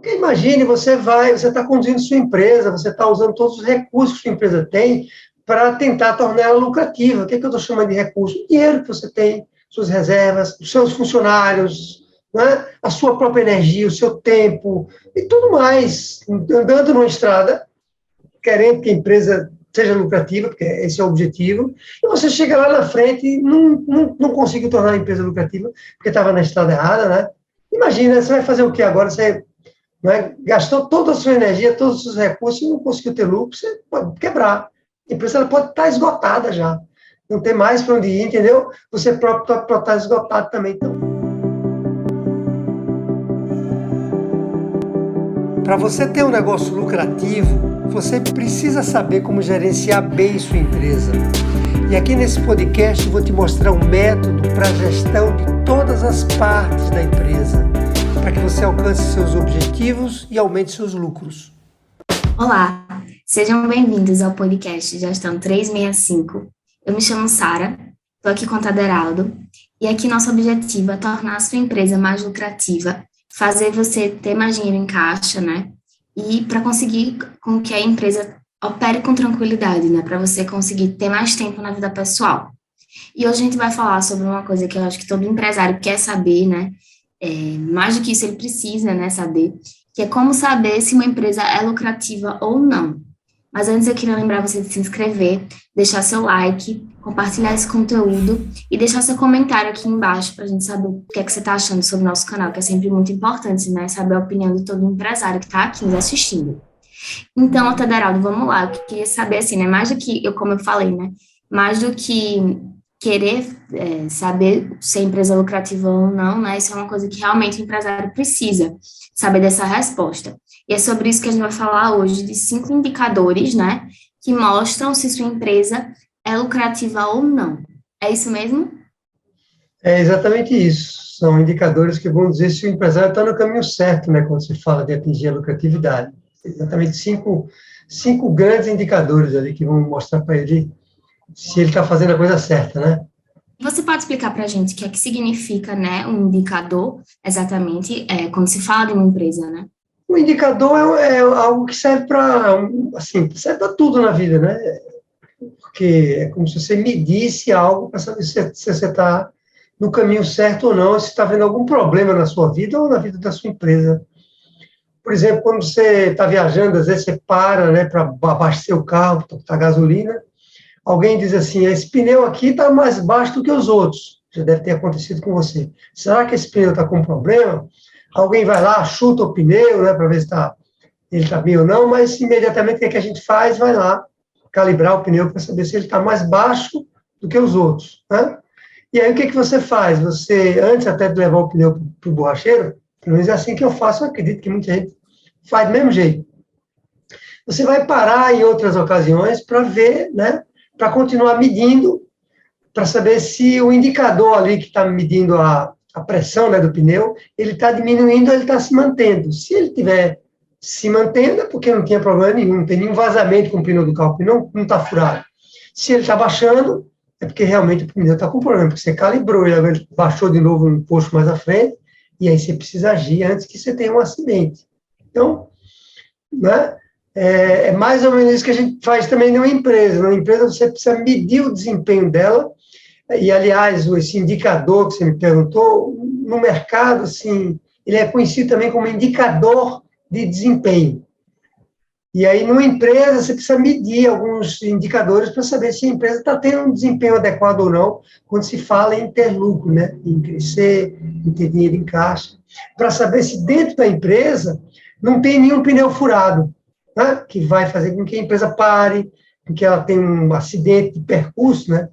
Porque imagine, você está conduzindo sua empresa, você está usando todos os recursos que sua empresa tem para tentar tornar ela lucrativa. O que é que eu estou chamando de recurso? O dinheiro que você tem, suas reservas, os seus funcionários, né? A sua própria energia, o seu tempo e tudo mais. Andando numa estrada, querendo que a empresa seja lucrativa, porque esse é o objetivo, e você chega lá na frente e não conseguiu tornar a empresa lucrativa, porque estava na estrada errada, né? Imagina, você vai fazer o que agora? Você, né, gastou toda a sua energia, todos os seus recursos e não conseguiu ter lucro, você pode quebrar. A empresa ela pode estar esgotada já. Não tem mais para onde ir, entendeu? Você próprio pode estar esgotado também. Então, para você ter um negócio lucrativo, você precisa saber como gerenciar bem sua empresa. E aqui nesse podcast eu vou te mostrar um método para a gestão de todas as partes da empresa, para que você alcance seus objetivos e aumente seus lucros. Olá, sejam bem-vindos ao podcast Gestão 365. Eu me chamo Sara, estou aqui com o Taderaldo, e aqui nosso objetivo é tornar a sua empresa mais lucrativa, fazer você ter mais dinheiro em caixa, né? E para conseguir com que a empresa opere com tranquilidade, né? Para você conseguir ter mais tempo na vida pessoal. E hoje a gente vai falar sobre uma coisa que eu acho que todo empresário quer saber, né? Mais do que isso, ele precisa, né, saber, que é como saber se uma empresa é lucrativa ou não. Mas antes eu queria lembrar você de se inscrever, deixar seu like, compartilhar esse conteúdo e deixar seu comentário aqui embaixo para a gente saber o que é que você está achando sobre o nosso canal, que é sempre muito importante, né, saber a opinião de todo empresário que está aqui nos assistindo. Então, Taderaldo, vamos lá, eu queria saber assim, né, mais do que, como eu falei, né, mais do que querer saber se a empresa é lucrativa ou não, né, isso é uma coisa que realmente o empresário precisa saber dessa resposta. E é sobre isso que a gente vai falar hoje, de 5 indicadores, né, que mostram se sua empresa é lucrativa ou não. É isso mesmo? É exatamente isso. São indicadores que vão dizer se o empresário está no caminho certo, né, quando se fala de atingir a lucratividade. Exatamente cinco grandes indicadores ali que vão mostrar para ele se ele está fazendo a coisa certa, né? Você pode explicar para a gente o que é que significa, né, um indicador, exatamente, quando se fala de uma empresa, né? O indicador é algo que serve para, assim, serve para tudo na vida, né? Porque é como se você medisse algo para saber se você está no caminho certo ou não, se está vendo algum problema na sua vida ou na vida da sua empresa. Por exemplo, quando você está viajando, às vezes você para, né, para abastecer o carro, para botar gasolina, alguém diz assim, esse pneu aqui está mais baixo do que os outros. Já deve ter acontecido com você. Será que esse pneu está com problema? Alguém vai lá, chuta o pneu, né, para ver se ele está bem ou não, mas imediatamente o que a gente faz? Vai lá calibrar o pneu para saber se ele está mais baixo do que os outros, né? E aí o que você faz? Você, antes até de levar o pneu para o borracheiro, pelo menos é assim que eu faço, eu acredito que muita gente faz do mesmo jeito. Você vai parar em outras ocasiões para ver, né, para continuar medindo, para saber se o indicador ali que está medindo a pressão, né, do pneu, ele está diminuindo ou ele está se mantendo. Se ele estiver se mantendo, é porque não tinha problema nenhum, não tem nenhum vazamento com o pneu do carro, o pneu não está furado. Se ele está baixando, é porque realmente o pneu está com problema, porque você calibrou, ele baixou de novo um posto mais à frente, e aí você precisa agir antes que você tenha um acidente. Então, né, é mais ou menos isso que a gente faz também numa empresa. Numa empresa você precisa medir o desempenho dela, e, aliás, esse indicador que você me perguntou, no mercado, assim, ele é conhecido também como indicador de desempenho. E aí, numa empresa, você precisa medir alguns indicadores para saber se a empresa está tendo um desempenho adequado ou não, quando se fala em ter lucro, né? Em crescer, em ter dinheiro em caixa, para saber se dentro da empresa não tem nenhum pneu furado, né? Que vai fazer com que a empresa pare, com que ela tenha um acidente de percurso, né?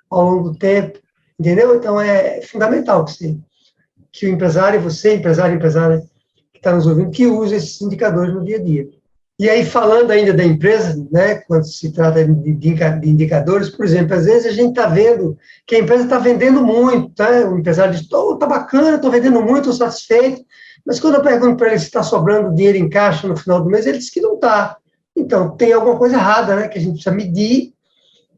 Ao longo do tempo, entendeu? Então, é fundamental que o empresário, você, empresária que está nos ouvindo, que use esses indicadores no dia a dia. E aí, falando ainda da empresa, né, quando se trata de indicadores, por exemplo, às vezes a gente está vendo que a empresa está vendendo muito, tá? O empresário diz, está bacana, estou vendendo muito, estou satisfeito, mas quando eu pergunto para ele se está sobrando dinheiro em caixa no final do mês, ele diz que não está. Então, tem alguma coisa errada, né, que a gente precisa medir.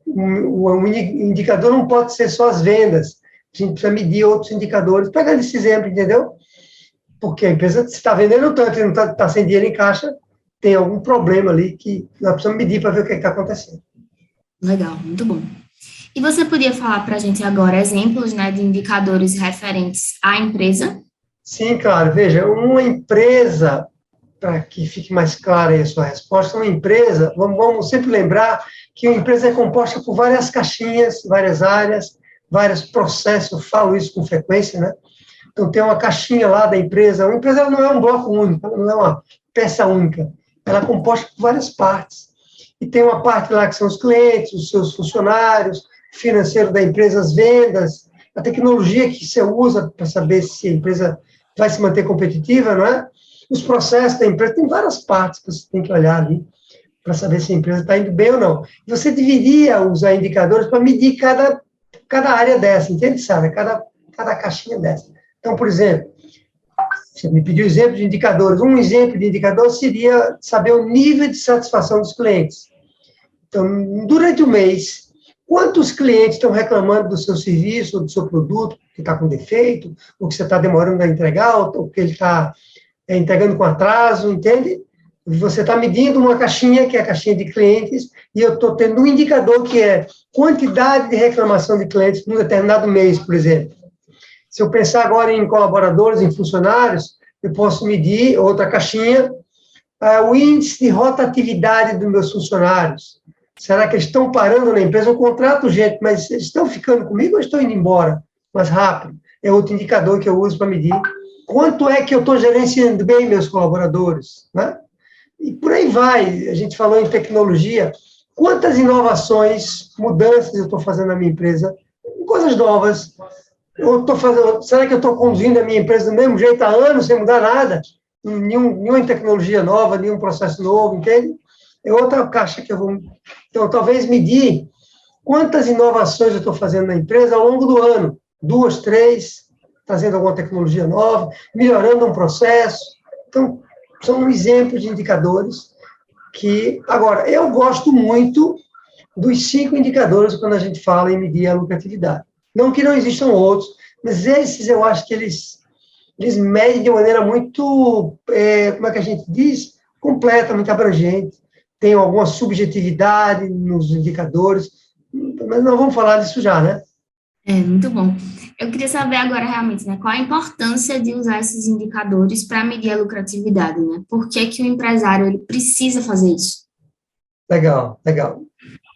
O indicador não pode ser só as vendas, a gente precisa medir outros indicadores, pegando esse exemplo, entendeu? porque a empresa, se está vendendo tanto e não está sem dinheiro em caixa, tem algum problema ali que nós precisamos medir para ver o que está acontecendo. Legal, muito bom. E você podia falar para a gente agora exemplos, né, de indicadores referentes à empresa? Sim, claro. Veja, uma empresa, para que fique mais clara aí a sua resposta, uma empresa, vamos sempre lembrar que uma empresa é composta por várias caixinhas, várias áreas, vários processos, eu falo isso com frequência, né? Então, tem uma caixinha lá da empresa. Uma empresa não é um bloco único, ela não é uma peça única. Ela é composta por várias partes. E tem uma parte lá que são os clientes, os seus funcionários, financeiro da empresa, as vendas, a tecnologia que você usa para saber se a empresa vai se manter competitiva, não é? Os processos da empresa, tem várias partes que você tem que olhar ali para saber se a empresa está indo bem ou não. E você deveria usar indicadores para medir cada área dessa, entende, Sara? Cada caixinha dessa. Então, por exemplo, você me pediu exemplo de indicadores. Um exemplo de indicador seria saber o nível de satisfação dos clientes. Então, durante o mês, quantos clientes estão reclamando do seu serviço ou do seu produto que está com defeito, ou que você está demorando a entregar, ou que ele está entregando com atraso, entende? Você está medindo uma caixinha, que é a caixinha de clientes, e eu estou tendo um indicador que é quantidade de reclamação de clientes num determinado mês, por exemplo. Se eu pensar agora em colaboradores, em funcionários, eu posso medir outra caixinha, o índice de rotatividade dos meus funcionários. Será que eles estão parando na empresa? Eu contrato gente, mas eles estão ficando comigo ou estão indo embora mais rápido? É outro indicador que eu uso para medir. Quanto é que eu estou gerenciando bem meus colaboradores? Né? E por aí vai. A gente falou em tecnologia. Quantas inovações, mudanças eu estou fazendo na minha empresa? Coisas novas. Será que eu estou conduzindo a minha empresa do mesmo jeito há anos, sem mudar nada? Nenhuma tecnologia nova, nenhum processo novo, entende? É outra caixa que eu vou... Então, talvez medir quantas inovações eu estou fazendo na empresa ao longo do ano. 2, 3, trazendo alguma tecnologia nova, melhorando um processo. Então, são um exemplo de indicadores que... Agora, eu gosto muito dos 5 indicadores quando a gente fala em medir a lucratividade. Não que não existam outros, mas esses eu acho que eles medem de maneira muito, como é que a gente diz? Completa, muito abrangente. Tem alguma subjetividade nos indicadores, mas não vamos falar disso já, né? Muito bom. Eu queria saber agora realmente, né, qual a importância de usar esses indicadores para medir a lucratividade, né? Por que que o empresário ele precisa fazer isso? Legal, legal.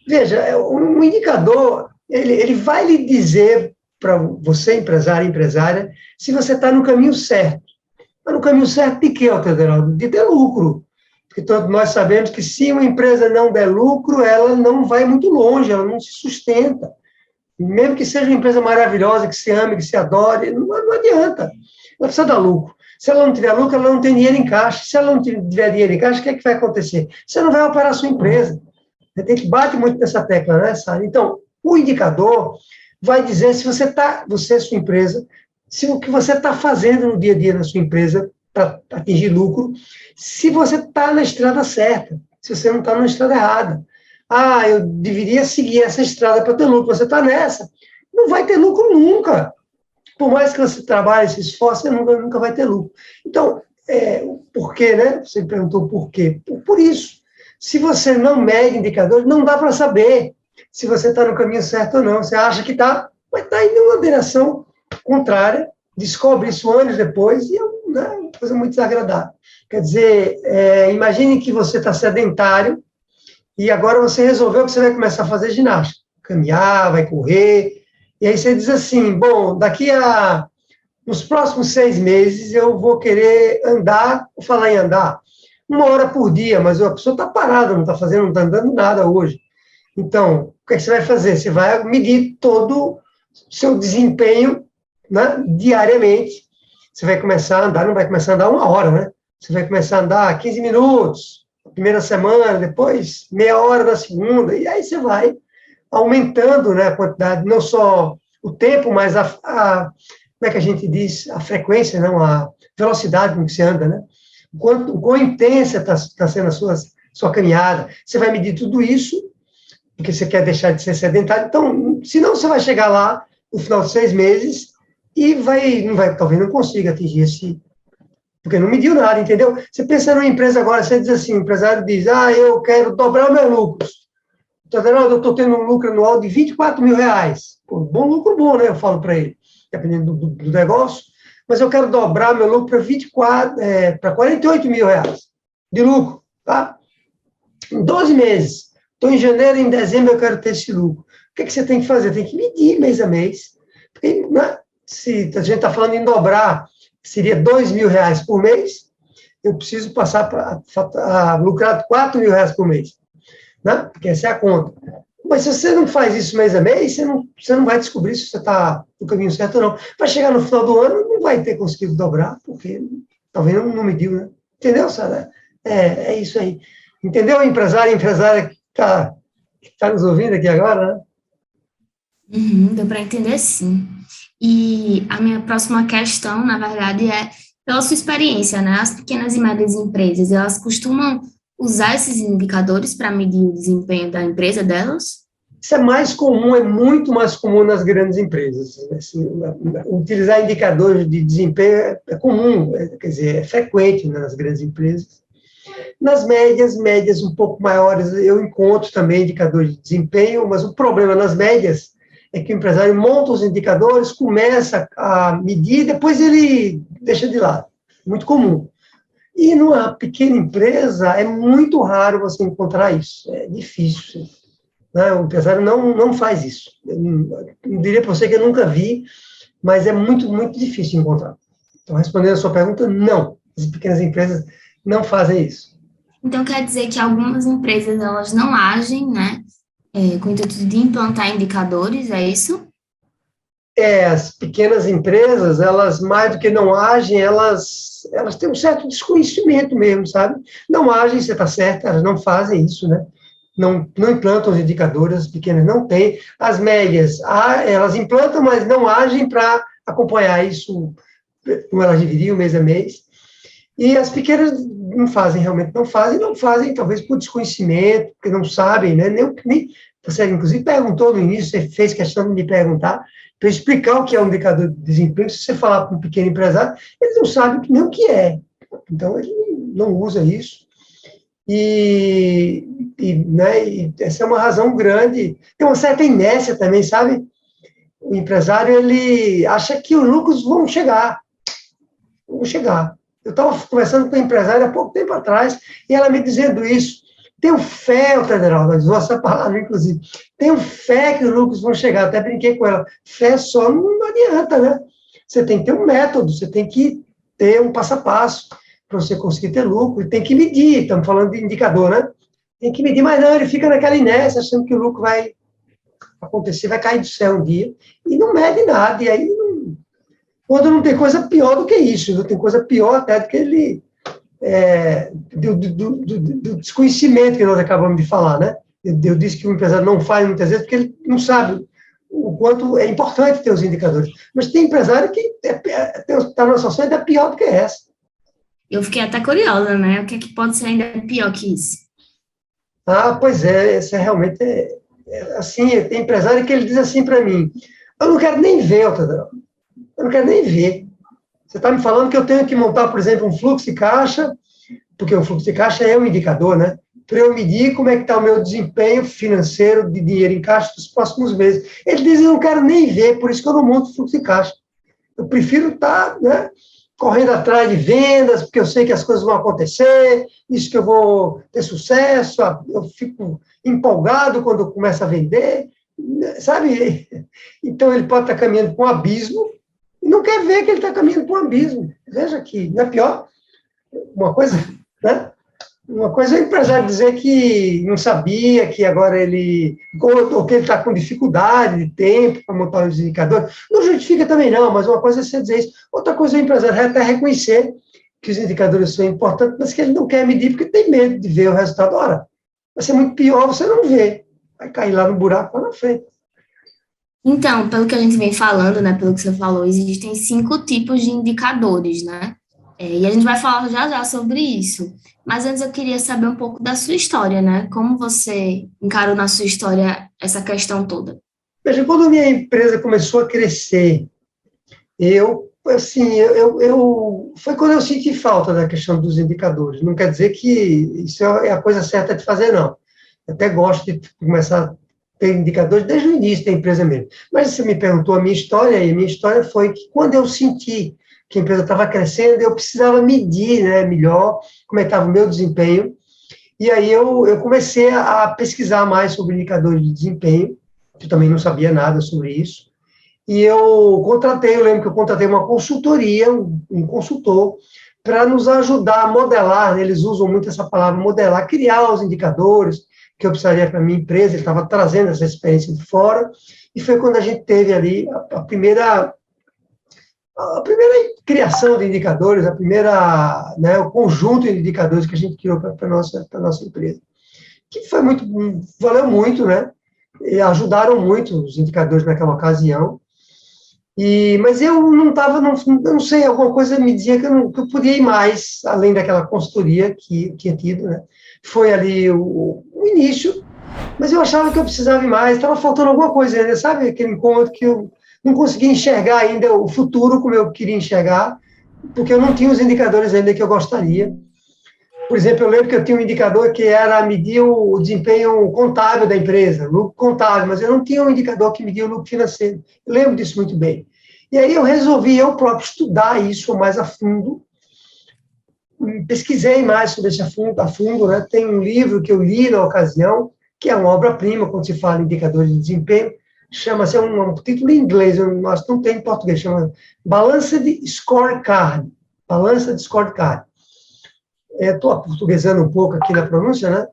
Veja, um indicador, ele vai lhe dizer para você, empresário e empresária, se você está no caminho certo. Mas no caminho certo de quê, Altaderaldo? De ter lucro. Porque todos nós sabemos que se uma empresa não der lucro, ela não vai muito longe, ela não se sustenta. Mesmo que seja uma empresa maravilhosa, que se ame, que se adore, não adianta. Ela precisa dar lucro. Se ela não tiver lucro, ela não tem dinheiro em caixa. Se ela não tiver dinheiro em caixa, o que é que vai acontecer? Você não vai operar a sua empresa. A gente bate muito nessa tecla, né, Sara? Então, o indicador vai dizer se você, sua empresa, se o que você está fazendo no dia a dia na sua empresa para atingir lucro, se você está na estrada certa, se você não está na estrada errada. Eu deveria seguir essa estrada para ter lucro. Você está nessa. Não vai ter lucro nunca. Por mais que você trabalhe, se esforce, você nunca vai ter lucro. Então, por quê, né? Você perguntou por quê. Por isso. Se você não mede indicadores, não dá para saber se você está no caminho certo ou não. Você acha que está, mas está indo em uma direção contrária, descobre isso anos depois, e é uma coisa muito desagradável. Quer dizer, imagine que você está sedentário, e agora você resolveu que você vai começar a fazer ginástica, caminhar, vai correr, e aí você diz assim, bom, nos próximos 6 meses eu vou querer andar, vou falar em andar, 1 hora por dia, mas a pessoa está parada, não está andando nada hoje. Então, o que você vai fazer? Você vai medir todo o seu desempenho, né, diariamente. Você vai começar a andar, não vai começar a andar 1 hora, né? Você vai começar a andar 15 minutos, na primeira semana, depois meia hora na segunda, e aí você vai aumentando, né, a quantidade, não só o tempo, mas como é que a gente diz? A frequência, não, a velocidade com que você anda, né? O quão intensa está sendo a sua caminhada. Você vai medir tudo isso, porque você quer deixar de ser sedentário. Então, senão você vai chegar lá no final de 6 meses e talvez não consiga atingir porque não mediu nada, entendeu? Você pensa numa empresa agora, você diz assim, o empresário diz, eu quero dobrar os meus lucros. Então, eu estou tendo um lucro anual de R$ 24.000. Pô, bom lucro, bom, né? Eu falo para ele, dependendo do negócio. Mas eu quero dobrar meu lucro para R$ 48.000 de lucro, tá? Em 12 meses. Estou em janeiro, em dezembro eu quero ter esse lucro. O que você tem que fazer? Tem que medir mês a mês. Porque, né, se a gente está falando em dobrar, seria R$ 2.000 por mês, eu preciso passar a lucrar R$ 4.000 por mês. Né? Porque essa é a conta. Mas se você não faz isso mês a mês, você não vai descobrir se você está no caminho certo ou não. Vai chegar no final do ano, não vai ter conseguido dobrar, porque talvez não mediu, né? Entendeu, Sara? É isso aí. Entendeu, empresária que está nos ouvindo aqui agora, né? Deu para entender, sim. E a minha próxima questão, na verdade, é pela sua experiência, né? As pequenas e médias empresas, elas costumam usar esses indicadores para medir o desempenho da empresa delas? Isso é mais comum, é muito mais comum nas grandes empresas. Assim, utilizar indicadores de desempenho é comum, quer dizer, é frequente nas grandes empresas. Nas médias um pouco maiores, eu encontro também indicadores de desempenho, mas o problema nas médias é que o empresário monta os indicadores, começa a medir, depois ele deixa de lado. Muito comum. E numa pequena empresa, é muito raro você encontrar isso. É difícil. Né? O empresário não faz isso. Eu não diria para você que eu nunca vi, mas é muito, muito difícil encontrar. Então, respondendo a sua pergunta, não. As pequenas empresas não fazem isso. Então, quer dizer que algumas empresas, elas não agem, né, com o intuito de implantar indicadores, é isso? As pequenas empresas, elas, mais do que não agem, elas têm um certo desconhecimento mesmo, sabe? Não agem, você está certo, elas não fazem isso, né? Não implantam os indicadores, as pequenas não têm. As médias, elas implantam, mas não agem para acompanhar isso como elas deveriam, mês a mês. E as pequenas não fazem, realmente não fazem, talvez por desconhecimento, porque não sabem, né? Nem você, inclusive, perguntou no início, você fez questão de me perguntar, para explicar o que é um indicador de desempenho. Se você falar para um pequeno empresário, eles não sabem nem o que é. Então, ele não usa isso. Né, e essa é uma razão grande. Tem uma certa inércia também, sabe? O empresário, ele acha que os lucros vão chegar. Vão chegar. Eu estava conversando com uma empresária há pouco tempo atrás, e ela me dizendo isso. Tenho fé, Federal, usou essa palavra, inclusive. Tenho fé que os lucros vão chegar. Até brinquei com ela. Fé só não adianta, né? Você tem que ter um método, você tem que ter um passo a passo para você conseguir ter lucro, e tem que medir. Estamos falando de indicador, né? Tem que medir, mas não, ele fica naquela inércia, achando que o lucro vai acontecer, vai cair do céu um dia, e não mede nada. E aí, quando não tem coisa pior do que isso, não tem coisa pior até do que ele... do desconhecimento que nós acabamos de falar, né? Eu disse que o empresário não faz muitas vezes porque ele não sabe o quanto é importante ter os indicadores. Mas tem empresário que está numa situação ainda pior do que essa. Eu fiquei até curiosa, né? O que é que pode ser ainda pior que isso? Pois é, esse realmente assim, tem empresário que ele diz assim para mim, eu não quero nem ver, Otadão, eu não quero nem ver. Você está me falando que eu tenho que montar, por exemplo, um fluxo de caixa, porque o fluxo de caixa é um indicador, né? Para eu medir como é que está o meu desempenho financeiro de dinheiro em caixa nos próximos meses. Ele diz, eu não quero nem ver, por isso que eu não monto fluxo de caixa. Eu prefiro estar, né, correndo atrás de vendas, porque eu sei que as coisas vão acontecer, isso que eu vou ter sucesso, eu fico empolgado quando eu começo a vender, sabe? Então, ele pode estar caminhando para um abismo, e não quer ver que ele está caminhando para um abismo. Veja que não é pior. Uma coisa, né? Uma coisa é o empresário dizer que não sabia, que agora ele... ou que ele está com dificuldade de tempo para montar os indicadores. Não justifica também não, mas uma coisa é você dizer isso. Outra coisa é o empresário até reconhecer que os indicadores são importantes, mas que ele não quer medir porque tem medo de ver o resultado. Ora, vai ser muito pior você não ver. Vai cair lá no buraco lá na frente. Então, pelo que a gente vem falando, né, pelo que você falou, existem 5 tipos de indicadores, né? E a gente vai falar já sobre isso. Mas antes eu queria saber um pouco da sua história, né? Como você encarou na sua história essa questão toda? Veja, quando a minha empresa começou a crescer, eu assim, foi quando eu senti falta da questão dos indicadores. Não quer dizer que isso é a coisa certa de fazer, não. Eu até gosto de começar a ter indicadores desde o início da empresa mesmo. Mas você me perguntou a minha história, e a minha história foi que quando eu senti que a empresa estava crescendo, eu precisava medir, né, melhor como é que estava o meu desempenho. E aí eu comecei a pesquisar mais sobre indicadores de desempenho, que eu também não sabia nada sobre isso. E eu lembro que eu contratei uma consultoria, um consultor, para nos ajudar a modelar, né? Eles usam muito essa palavra modelar, criar os indicadores que eu precisaria para a minha empresa, ele estava trazendo essa experiência de fora, e foi quando a gente teve ali a primeira criação de indicadores, né, o conjunto de indicadores que a gente criou para a nossa empresa, que valeu muito, né, e ajudaram muito os indicadores naquela ocasião. Mas eu não estava, eu não sei, alguma coisa me dizia que eu podia ir mais, além daquela consultoria que tinha tido, né? Foi ali o início, mas eu achava que eu precisava ir mais, estava faltando alguma coisa ainda, sabe? Aquele encontro que eu não conseguia enxergar ainda o futuro como eu queria enxergar, porque eu não tinha os indicadores ainda que eu gostaria. Por exemplo, eu lembro que eu tinha um indicador que era medir o desempenho contábil da empresa, lucro contábil, mas eu não tinha um indicador que media o lucro financeiro. Eu lembro disso muito bem. E aí eu resolvi eu próprio estudar isso mais a fundo, pesquisei mais sobre isso a fundo, né? Tem um livro que eu li na ocasião, que é uma obra-prima quando se fala em indicadores de desempenho, chama-se, um título em inglês, eu acho que não tem em português, chama Balanced Scorecard. Balança de Scorecard. Estou aportuguesando um pouco aqui na pronúncia, né?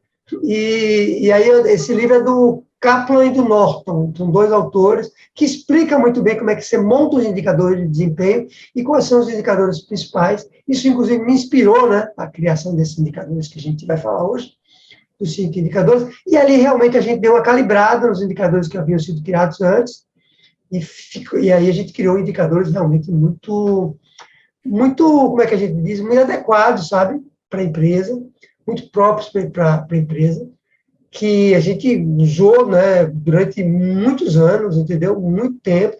E aí esse livro é do Kaplan e do Norton, são dois autores, que explicam muito bem como é que você monta os indicadores de desempenho e quais são os indicadores principais. Isso, inclusive, me inspirou, né, a criação desses indicadores que a gente vai falar hoje, dos 5 indicadores, e ali realmente a gente deu uma calibrada nos indicadores que haviam sido criados antes, e aí a gente criou indicadores realmente muito, como é que a gente diz, muito adequados, sabe, para a empresa, muito próprios para a empresa, que a gente usou, né, durante muitos anos, entendeu? Muito tempo,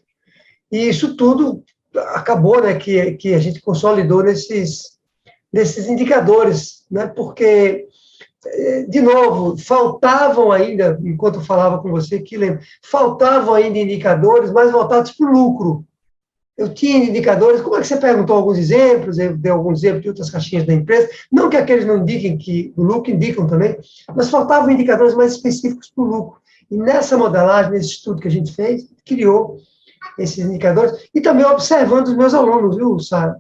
e isso tudo acabou, né, que a gente consolidou nesses indicadores, né, porque, de novo, faltavam ainda, enquanto eu falava com você, faltavam ainda indicadores mais voltados para o lucro. Eu tinha indicadores, como é que você perguntou alguns exemplos, eu dei alguns exemplos de outras caixinhas da empresa, não que aqueles não indiquem, que o lucro indicam também, mas faltavam indicadores mais específicos para o lucro. E nessa modelagem, nesse estudo que a gente fez, criou esses indicadores, e também observando os meus alunos, viu, Sara?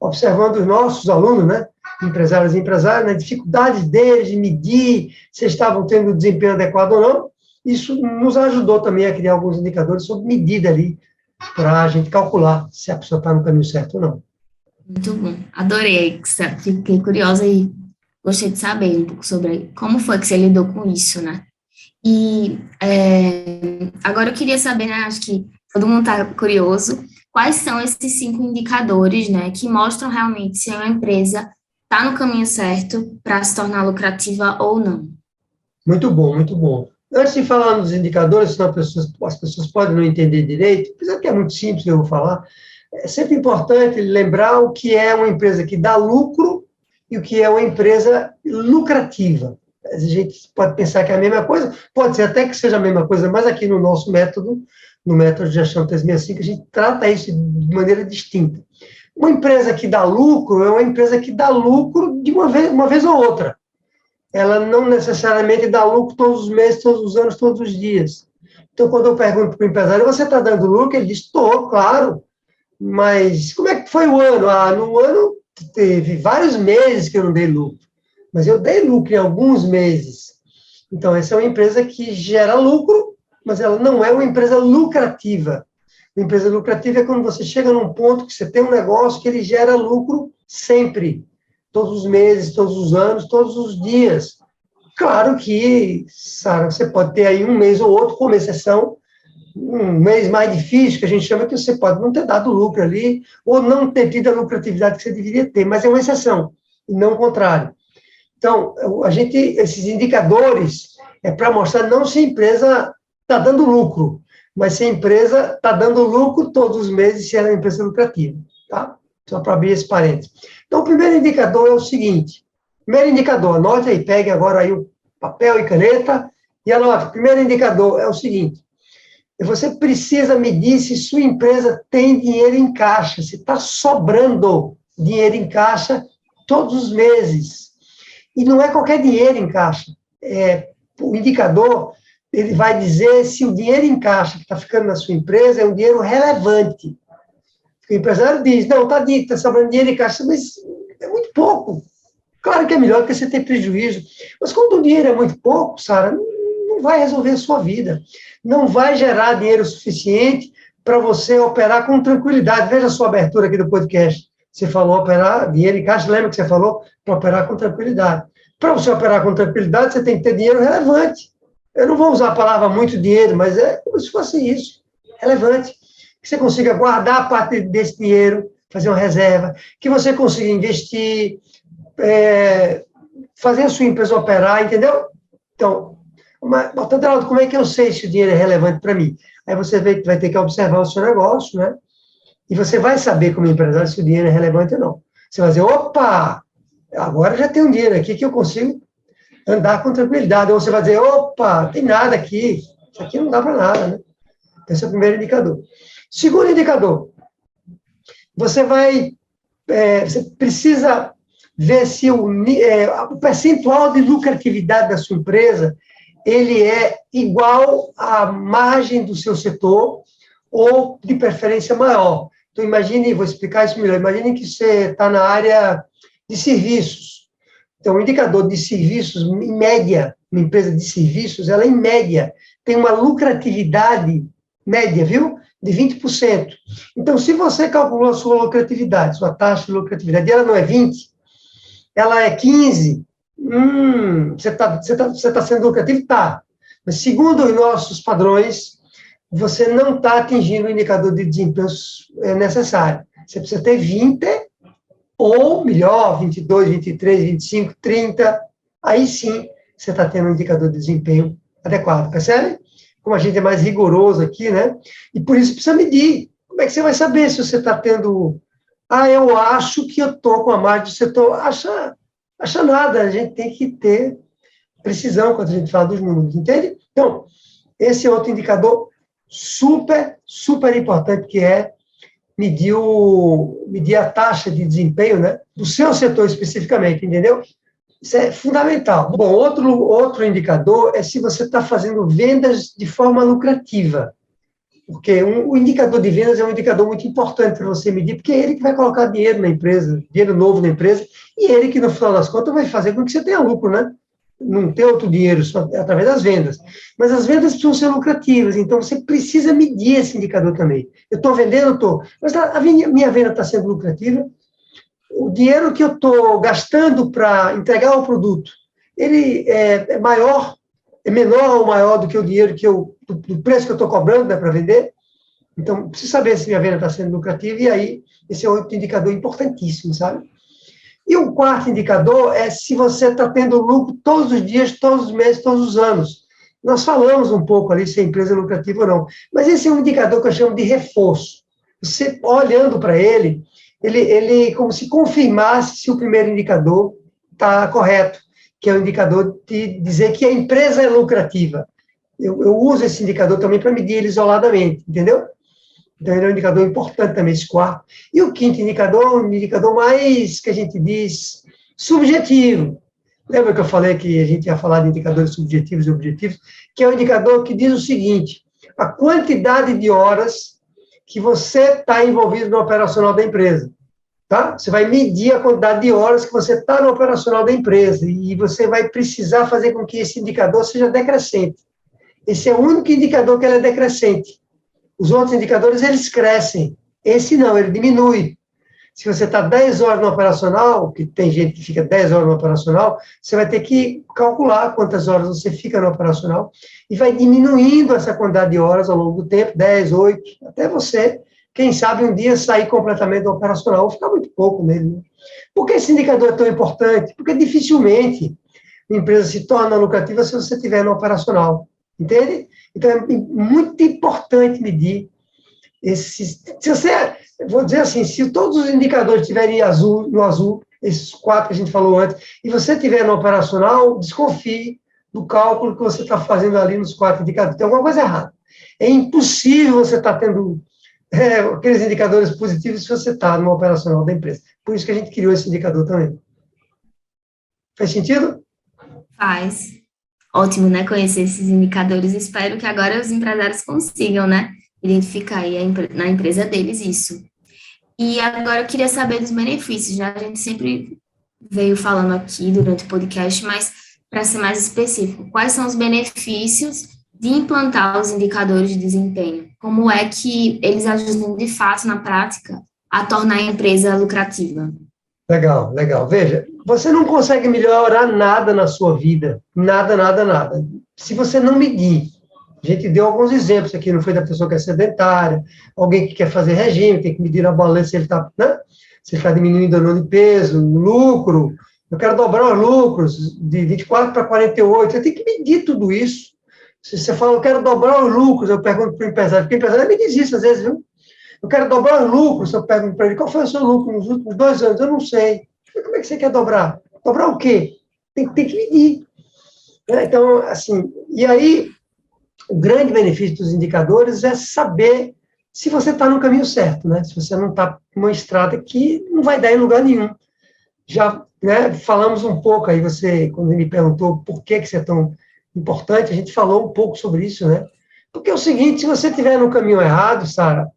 Observando os nossos alunos, né? Empresários e empresárias, né? Dificuldades deles de medir se estavam tendo desempenho adequado ou não. Isso nos ajudou também a criar alguns indicadores sob medida ali, para a gente calcular se a pessoa está no caminho certo ou não. Muito bom, adorei, fiquei curiosa e gostei de saber um pouco sobre como foi que você lidou com isso, né? E agora eu queria saber, né, acho que todo mundo está curioso, quais são esses 5 indicadores, né, que mostram realmente se uma empresa está no caminho certo para se tornar lucrativa ou não? Muito bom, muito bom. Antes de falar nos indicadores, senão as pessoas podem não entender direito, apesar que é muito simples que eu vou falar, é sempre importante lembrar o que é uma empresa que dá lucro e o que é uma empresa lucrativa. A gente pode pensar que é a mesma coisa, pode ser até que seja a mesma coisa, mas aqui no nosso método, no método de gestão 365, a gente trata isso de maneira distinta. Uma empresa que dá lucro é uma empresa que dá lucro de uma vez ou outra. Ela não necessariamente dá lucro todos os meses, todos os anos, todos os dias. Então, quando eu pergunto para o empresário, você está dando lucro? Ele diz, estou, claro. Mas como é que foi o ano? No ano teve vários meses que eu não dei lucro. Mas eu dei lucro em alguns meses. Então, essa é uma empresa que gera lucro, mas ela não é uma empresa lucrativa. Uma empresa lucrativa é quando você chega num ponto que você tem um negócio que ele gera lucro sempre. Todos os meses, todos os anos, todos os dias. Claro que, Sara, você pode ter aí um mês ou outro, como exceção, um mês mais difícil, que a gente chama que você pode não ter dado lucro ali, ou não ter tido a lucratividade que você deveria ter, mas é uma exceção, e não o contrário. Então, esses indicadores é para mostrar não se a empresa está dando lucro, mas se a empresa está dando lucro todos os meses, se ela é uma empresa lucrativa. tá? Só para abrir esse parênteses. Então, o primeiro indicador é o seguinte. Primeiro indicador, anote aí, pegue agora aí o papel e caneta e anote. O primeiro indicador é o seguinte. Você precisa medir se sua empresa tem dinheiro em caixa, se está sobrando dinheiro em caixa todos os meses. E não é qualquer dinheiro em caixa. O indicador, ele vai dizer se o dinheiro em caixa que está ficando na sua empresa é um dinheiro relevante. O empresário diz, não, está sobrando dinheiro em caixa, mas é muito pouco. Claro que é melhor que você ter prejuízo. Mas quando o dinheiro é muito pouco, Sara, não vai resolver a sua vida. Não vai gerar dinheiro suficiente para você operar com tranquilidade. Veja a sua abertura aqui do podcast. Você falou operar dinheiro em caixa, lembra que você falou? Para operar com tranquilidade. Para você operar com tranquilidade, você tem que ter dinheiro relevante. Eu não vou usar a palavra muito dinheiro, mas é como se fosse isso, relevante. Que você consiga guardar parte desse dinheiro, fazer uma reserva, que você consiga investir, fazer a sua empresa operar, entendeu? Então, Aderaldo, como é que eu sei se o dinheiro é relevante para mim? Aí você vai ter que observar o seu negócio, né? E você vai saber, como empresário, se o dinheiro é relevante ou não. Você vai dizer, opa, agora já tem um dinheiro aqui que eu consigo andar com tranquilidade. Ou você vai dizer, opa, tem nada aqui, isso aqui não dá para nada, né? Esse é o primeiro indicador. Segundo indicador, você precisa ver se o percentual de lucratividade da sua empresa ele é igual à margem do seu setor ou, de preferência, maior. Então, vou explicar isso melhor, imagine que você está na área de serviços. Então, o indicador de serviços, em média, uma empresa de serviços, ela, em média, tem uma lucratividade média, viu? De 20%. Então, se você calculou a sua lucratividade, sua taxa de lucratividade, ela não é 20%, ela é 15%, você tá sendo lucrativo? Tá. Mas, segundo os nossos padrões, você não está atingindo o indicador de desempenho necessário. Você precisa ter 20%, ou melhor, 22%, 23%, 25%, 30%. Aí sim, você está tendo um indicador de desempenho adequado, percebe? Como a gente é mais rigoroso aqui, né? E por isso precisa medir. Como é que você vai saber se você está tendo... eu acho que eu estou com a margem do setor. Acha nada, a gente tem que ter precisão quando a gente fala dos números, entende? Então, esse é outro indicador super, super importante, que é medir a taxa de desempenho, né, do seu setor especificamente, entendeu? Isso é fundamental. Bom, outro indicador é se você está fazendo vendas de forma lucrativa, porque o indicador de vendas é um indicador muito importante para você medir, porque é ele que vai colocar dinheiro na empresa, dinheiro novo na empresa, e ele que, no final das contas, vai fazer com que você tenha lucro, né? Não ter outro dinheiro, só através das vendas. Mas as vendas precisam ser lucrativas, então você precisa medir esse indicador também. Eu estou vendendo, mas a minha venda está sendo lucrativa, o dinheiro que eu estou gastando para entregar o produto, ele é maior, é menor ou maior do que o dinheiro do preço que eu estou cobrando, né, para vender. Então, preciso saber se minha venda está sendo lucrativa, e aí, esse é outro indicador importantíssimo, sabe? E o quarto indicador é se você está tendo lucro todos os dias, todos os meses, todos os anos. Nós falamos um pouco ali se a empresa é lucrativa ou não, mas esse é um indicador que eu chamo de reforço. Você, olhando para ele como se confirmasse se o primeiro indicador está correto, que é o indicador de dizer que a empresa é lucrativa. Eu uso esse indicador também para medir ele isoladamente, entendeu? Então, ele é um indicador importante também, esse quarto. E o quinto indicador, um indicador mais, que a gente diz, subjetivo. Lembra que eu falei que a gente ia falar de indicadores subjetivos e objetivos? Que é um indicador que diz o seguinte: a quantidade de horas que você está envolvido no operacional da empresa. Tá? Você vai medir a quantidade de horas que você está no operacional da empresa, e você vai precisar fazer com que esse indicador seja decrescente. Esse é o único indicador que ele é decrescente. Os outros indicadores, eles crescem. Esse não, ele diminui. Se você está 10 horas no operacional, que tem gente que fica 10 horas no operacional, você vai ter que calcular quantas horas você fica no operacional e vai diminuindo essa quantidade de horas ao longo do tempo, 10, 8, até você, quem sabe, um dia sair completamente do operacional ou ficar muito pouco nele. Né? Por que esse indicador é tão importante? Porque dificilmente uma empresa se torna lucrativa se você estiver no operacional. Entende? Então, é muito importante medir esses... eu vou dizer assim, se todos os indicadores estiverem no azul, esses 4 que a gente falou antes, e você estiver no operacional, desconfie do cálculo que você está fazendo ali nos 4 indicadores. Tem alguma coisa errada. É impossível você estar tendo aqueles indicadores positivos se você está no operacional da empresa. Por isso que a gente criou esse indicador também. Faz sentido? Faz. Ótimo, né? Conhecer esses indicadores. Espero que agora os empresários consigam, né? Identificar aí na empresa deles isso. E agora eu queria saber dos benefícios, já a gente sempre veio falando aqui durante o podcast, mas para ser mais específico, quais são os benefícios de implantar os indicadores de desempenho? Como é que eles ajudam de fato na prática a tornar a empresa lucrativa? Legal, legal. Veja, você não consegue melhorar nada na sua vida. Nada, nada, nada. Se você não medir. A gente deu alguns exemplos aqui, não foi da pessoa que é sedentária, alguém que quer fazer regime, tem que medir na balança se ele está, né? Se ele está diminuindo ou não de peso, lucro. Eu quero dobrar os lucros de 24 para 48. Você tem que medir tudo isso. Se você fala, eu quero dobrar os lucros, eu pergunto para o empresário, porque o empresário me diz isso às vezes, viu? Eu quero dobrar os lucros, eu pergunto para ele, qual foi o seu lucro nos últimos 2 anos? Eu não sei. Como é que você quer dobrar? Dobrar o quê? Tem que medir. Então, assim, e aí, o grande benefício dos indicadores é saber se você está no caminho certo, né? Se você não está numa estrada que não vai dar em lugar nenhum. Já, né, falamos um pouco aí, você, quando me perguntou por que isso é tão importante, a gente falou um pouco sobre isso, né? Porque é o seguinte, se você estiver no caminho errado, Sara,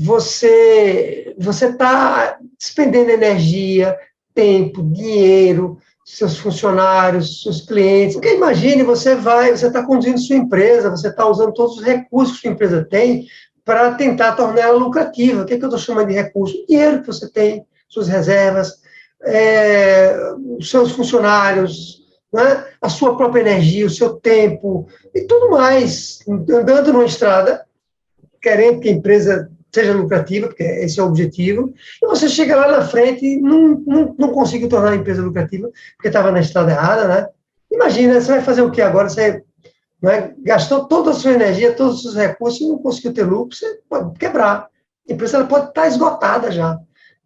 você está despendendo energia, tempo, dinheiro, seus funcionários, seus clientes. Porque imagine, você está conduzindo sua empresa, você está usando todos os recursos que sua empresa tem para tentar tornar ela lucrativa. O que eu estou chamando de recurso? O dinheiro que você tem, suas reservas, os seus funcionários, né? A sua própria energia, o seu tempo e tudo mais. Andando numa estrada, querendo que a empresa seja lucrativa, porque esse é o objetivo, e você chega lá na frente e não conseguiu tornar a empresa lucrativa, porque estava na estrada errada, né? Imagina, você vai fazer o quê agora? Você, né, gastou toda a sua energia, todos os seus recursos, e não conseguiu ter lucro, você pode quebrar. A empresa ela pode estar esgotada já,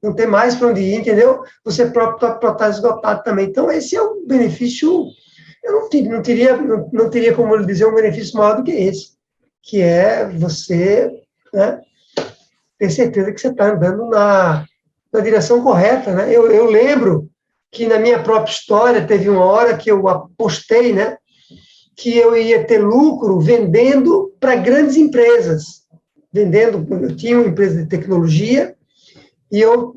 não tem mais para onde ir, entendeu? Você próprio pode estar esgotado também. Então, esse é um benefício, eu não teria como dizer um benefício maior do que esse, que é você, né, ter certeza que você está andando na direção correta, né? Eu lembro que na minha própria história teve uma hora que eu apostei, né, que eu ia ter lucro vendendo para grandes empresas, eu tinha uma empresa de tecnologia e eu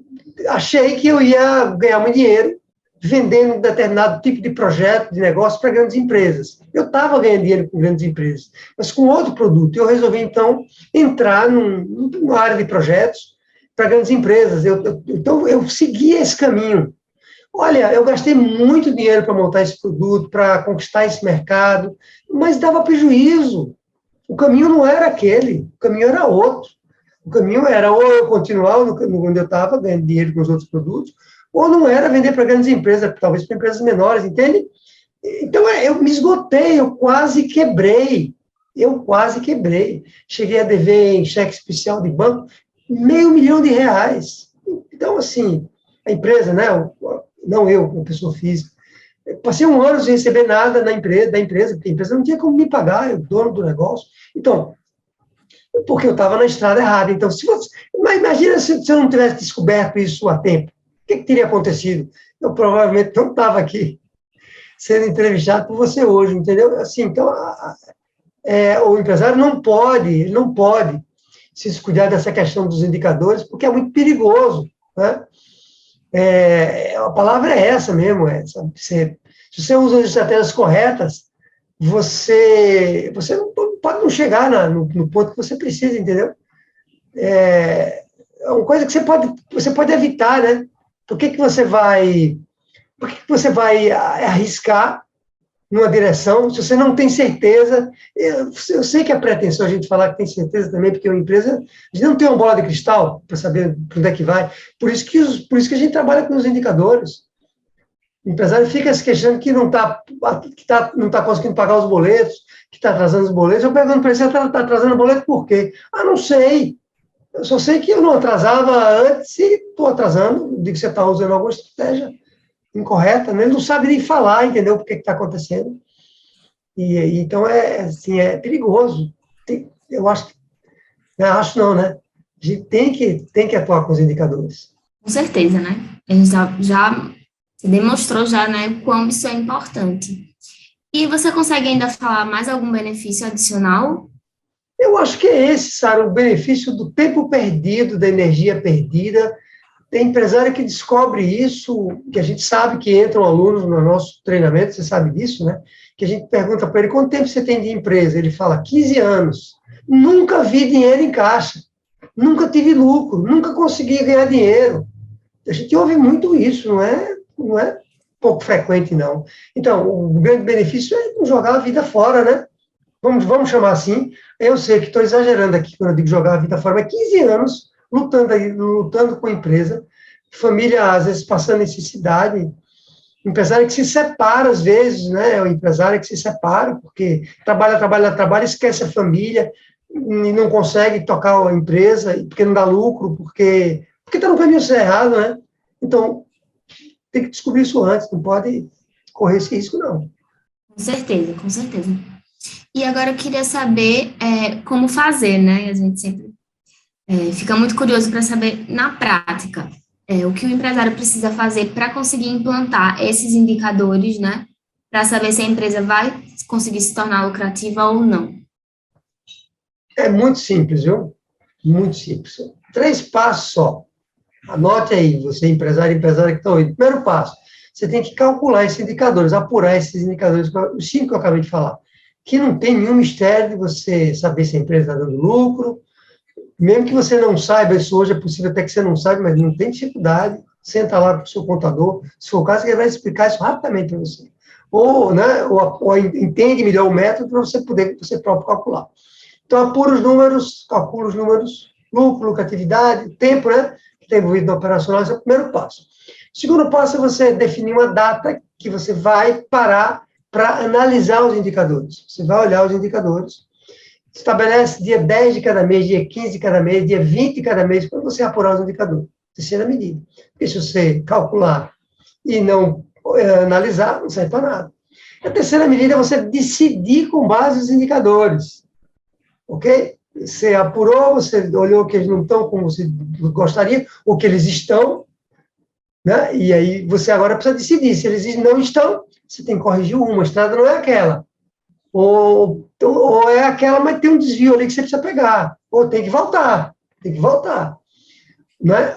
achei que eu ia ganhar muito dinheiro vendendo um determinado tipo de projeto, de negócio para grandes empresas. Eu estava ganhando dinheiro com grandes empresas, mas com outro produto. Eu resolvi, então, entrar numa área de projetos para grandes empresas. Então, eu segui esse caminho. Olha, eu gastei muito dinheiro para montar esse produto, para conquistar esse mercado, mas dava prejuízo. O caminho não era aquele, o caminho era outro. O caminho era ou eu continuar onde eu estava, ganhando dinheiro com os outros produtos, ou não era vender para grandes empresas, talvez para empresas menores, entende? Então, eu me esgotei, eu quase quebrei. Cheguei a dever em cheque especial de banco R$ 500.000. Então, assim, a empresa, né, não eu, como pessoa física, passei 1 ano sem receber nada da empresa, porque a empresa não tinha como me pagar, eu dono do negócio. Então, porque eu estava na estrada errada. Então, mas imagina se eu não tivesse descoberto isso a tempo. O que teria acontecido? Eu provavelmente não estava aqui sendo entrevistado por você hoje, entendeu? Assim, então, o empresário não pode se descuidar dessa questão dos indicadores, porque é muito perigoso, né? A palavra é essa mesmo, se você usa as estratégias corretas, você pode não chegar no ponto que você precisa, entendeu? É uma coisa que você pode evitar, né? Por que você vai arriscar numa direção se você não tem certeza? Eu sei que é pretensão a gente falar que tem certeza também, porque uma empresa, a gente não tem uma bola de cristal para saber para onde é que vai. Por isso que a gente trabalha com os indicadores. O empresário fica se queixando que não está conseguindo pagar os boletos, que está atrasando os boletos. Eu pergunto para ele, você está atrasando o boleto por quê? Não sei. Eu só sei que eu não atrasava antes e estou atrasando, digo que você está usando alguma estratégia incorreta, né? Ele não sabe nem falar, entendeu, por que está acontecendo. Então, assim, é perigoso. Eu acho, né? Acho não, né? A gente tem que atuar com os indicadores. Com certeza, né? A gente já se demonstrou já, né, o quão isso é importante. E você consegue ainda falar mais algum benefício adicional? Eu acho que é esse, Sara, o benefício do tempo perdido, da energia perdida. Tem empresário que descobre isso, que a gente sabe que entram alunos no nosso treinamento, você sabe disso, né? Que a gente pergunta para ele, quanto tempo você tem de empresa? Ele fala, 15 anos. Nunca vi dinheiro em caixa. Nunca tive lucro. Nunca consegui ganhar dinheiro. A gente ouve muito isso, não é pouco frequente, não. Então, o grande benefício é não jogar a vida fora, né? Vamos chamar assim. Eu sei que estou exagerando aqui quando eu digo jogar a vida fora, mas 15 anos lutando com a empresa, família, às vezes, passando necessidade, empresário que se separa, às vezes, né? O empresário que se separa, porque trabalha, esquece a família e não consegue tocar a empresa, porque não dá lucro, porque está no caminho errado, né? Então, tem que descobrir isso antes, não pode correr esse risco, não. Com certeza, com certeza. E agora eu queria saber como fazer, né? A gente sempre fica muito curioso para saber, na prática, o que o empresário precisa fazer para conseguir implantar esses indicadores, né? Para saber se a empresa vai conseguir se tornar lucrativa ou não. É muito simples, viu? Muito simples. 3 passos só. Anote aí, você empresária que está ouvindo. Primeiro passo, você tem que calcular esses indicadores, apurar esses indicadores, os 5 que eu acabei de falar, que não tem nenhum mistério de você saber se a empresa está dando lucro, mesmo que você não saiba, isso hoje é possível até que você não saiba, mas não tem dificuldade, senta lá com o seu contador, se for o caso, ele vai explicar isso rapidamente para você. Ou, né, ou entende melhor o método para você poder, você próprio calcular. Então, apura os números, calcula os números, lucro, lucratividade, tempo, né, que está envolvido no operacional, esse é o primeiro passo. O segundo passo é você definir uma data que você vai parar para analisar os indicadores. Você vai olhar os indicadores, estabelece dia 10 de cada mês, dia 15 de cada mês, dia 20 de cada mês, para você apurar os indicadores. Terceira medida. Porque se você calcular e não analisar, não serve para nada. A terceira medida é você decidir com base nos indicadores. Ok? Você apurou, você olhou que eles não estão como você gostaria, ou que eles estão, né? E aí você agora precisa decidir. Se eles não estão, você tem que corrigir uma. A estrada não é aquela. Ou é aquela, mas tem um desvio ali que você precisa pegar. Ou tem que voltar. Tem que voltar. Né?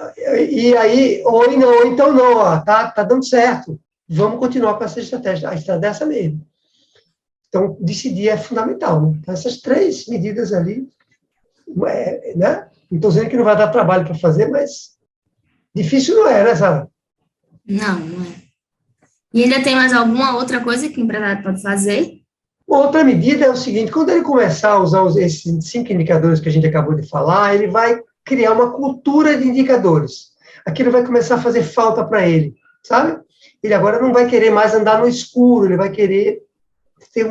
E aí, ou então não, ó, tá dando certo. Vamos continuar com essa estratégia. A estratégia é essa mesmo. Então, decidir é fundamental. Né? Então, essas 3 medidas ali, né? Não estou dizendo que não vai dar trabalho para fazer, mas difícil não é, né, Sara? Não, não é. E ainda tem mais alguma outra coisa que o empresário pode fazer? Outra medida é o seguinte, quando ele começar a usar esses 5 indicadores que a gente acabou de falar, ele vai criar uma cultura de indicadores. Aquilo vai começar a fazer falta para ele, sabe? Ele agora não vai querer mais andar no escuro, ele vai querer ter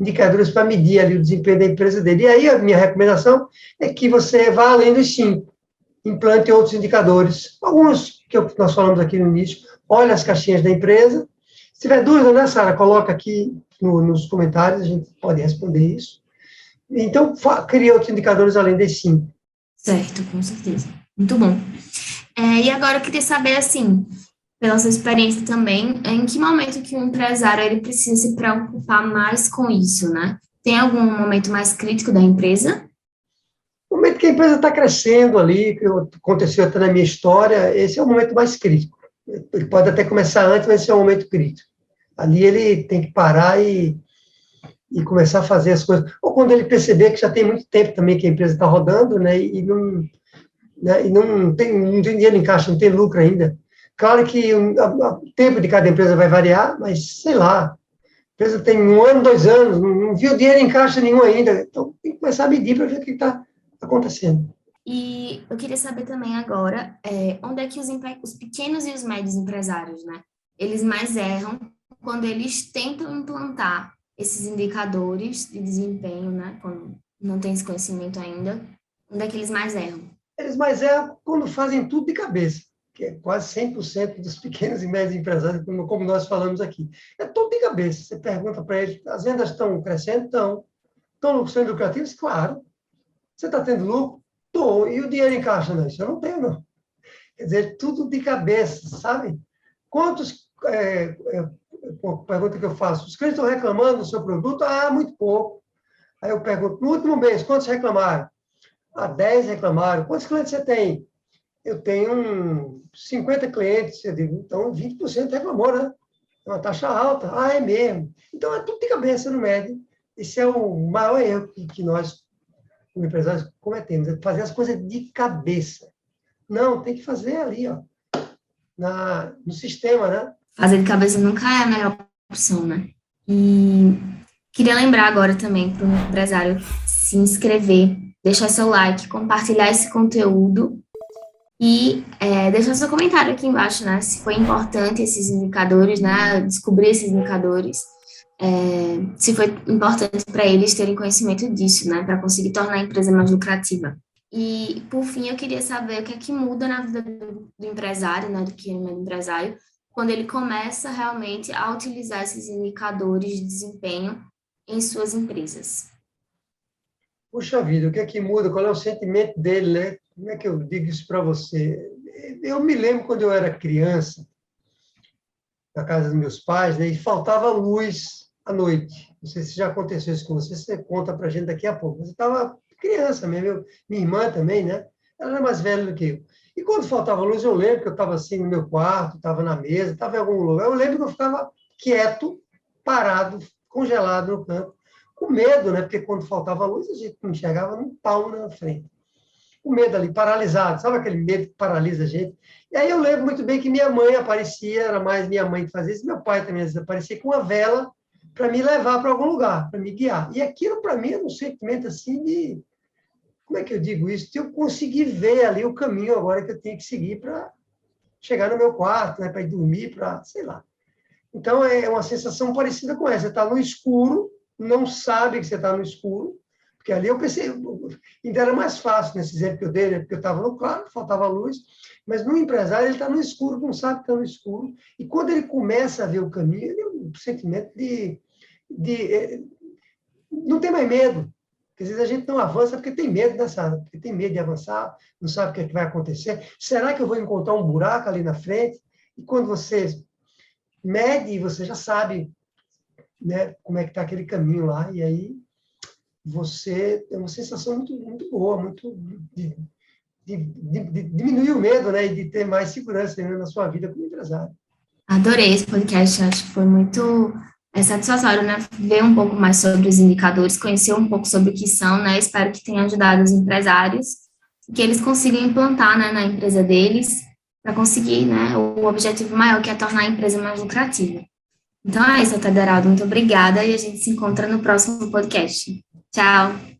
indicadores para medir ali o desempenho da empresa dele. E aí a minha recomendação é que você vá além dos 5, implante outros indicadores, alguns que nós falamos aqui no início, olha as caixinhas da empresa. Se tiver dúvida, né, Sara, coloca aqui nos comentários, a gente pode responder isso. Então, cria outros indicadores além desses 5. Certo, com certeza. Muito bom. E agora eu queria saber, assim, pela sua experiência também, em que momento que o empresário ele precisa se preocupar mais com isso, né? Tem algum momento mais crítico da empresa? No momento que a empresa está crescendo ali, que aconteceu até na minha história, esse é o momento mais crítico. Ele pode até começar antes, mas esse é o momento crítico. Ali ele tem que parar e começar a fazer as coisas. Ou quando ele perceber que já tem muito tempo também que a empresa está rodando, né, e não tem dinheiro em caixa, não tem lucro ainda. Claro que o tempo de cada empresa vai variar, mas, sei lá, a empresa tem 1 ano, 2 anos, não viu dinheiro em caixa nenhum ainda. Então, tem que começar a medir para ver o que está acontecendo. E eu queria saber também agora, onde é que os pequenos e os médios empresários, né? Eles mais erram quando eles tentam implantar esses indicadores de desempenho, né? Quando não tem esse conhecimento ainda, onde é que eles mais erram? Eles mais quando fazem tudo de cabeça, que é quase 100% dos pequenos e médios empresários, como nós falamos aqui. É tudo de cabeça. Você pergunta para eles, as vendas estão crescendo? Estão sendo lucrativas? Claro. Você está tendo lucro? Estou. E o dinheiro em caixa? Não, isso eu não tenho, não. Quer dizer, tudo de cabeça, sabe? Quantos... pergunta que eu faço, os clientes estão reclamando do seu produto? Ah, muito pouco. Aí eu pergunto, no último mês, quantos reclamaram? Ah, 10 reclamaram. Quantos clientes você tem? Eu tenho 50 clientes. Eu digo, então 20% reclamou, né? É uma taxa alta. Ah, é mesmo. Então é tudo de cabeça no médio. Esse é o maior erro que nós, como empresários, cometemos, é fazer as coisas de cabeça. Não, tem que fazer ali, ó, no sistema, né? Fazer de cabeça nunca é a melhor opção, né? E queria lembrar agora também para o empresário se inscrever, deixar seu like, compartilhar esse conteúdo e deixar seu comentário aqui embaixo, né? Se foi importante esses indicadores, né? Descobrir esses indicadores, se foi importante para eles terem conhecimento disso, né? Para conseguir tornar a empresa mais lucrativa. E, por fim, eu queria saber o que é que muda na vida do empresário, né? Do pequeno e médio empresário, quando ele começa realmente a utilizar esses indicadores de desempenho em suas empresas. Puxa vida, o que é que muda? Qual é o sentimento dele, né? Como é que eu digo isso para você? Eu me lembro quando eu era criança, na casa dos meus pais, né, e faltava luz à noite. Não sei se já aconteceu isso com você, você conta para a gente daqui a pouco. Mas eu estava criança mesmo, minha irmã também, né? Ela era mais velha do que eu. E quando faltava luz, eu lembro que eu estava assim no meu quarto, estava na mesa, estava em algum lugar. Eu lembro que eu ficava quieto, parado, congelado no canto, com medo, né? Porque quando faltava luz, a gente não enxergava um palmo na frente. Com medo ali, paralisado. Sabe aquele medo que paralisa a gente? E aí eu lembro muito bem que minha mãe aparecia, era mais minha mãe que fazia isso, meu pai também aparecia com uma vela para me levar para algum lugar, para me guiar. E aquilo, para mim, era um sentimento assim de... Como é que eu digo isso? De eu conseguir ver ali o caminho agora que eu tenho que seguir para chegar no meu quarto, né, para ir dormir, para, sei lá. Então, é uma sensação parecida com essa. Você está no escuro, não sabe que você está no escuro, porque ali eu pensei, ainda era mais fácil nesse exemplo que eu dei, né? Porque eu estava no claro, faltava luz, mas no empresário ele está no escuro, não sabe que está no escuro, e quando ele começa a ver o caminho, ele tem um sentimento não tem mais medo. Porque às vezes a gente não avança porque tem medo dessa, porque tem medo de avançar, não sabe o que, é que vai acontecer. Será que eu vou encontrar um buraco ali na frente? E quando você mede, você já sabe, né, como é que está aquele caminho lá, e aí você tem uma sensação muito, muito boa, muito de diminuir o medo, né, e de ter mais segurança, né, na sua vida como empresário. Adorei esse podcast, acho que foi muito satisfatório, né? Ver um pouco mais sobre os indicadores, conhecer um pouco sobre o que são, né? Espero que tenha ajudado os empresários, que eles consigam implantar, né, na empresa deles, para conseguir, né, o objetivo maior, que é tornar a empresa mais lucrativa. Então é isso, Tederaldo, muito obrigada e a gente se encontra no próximo podcast. Tchau!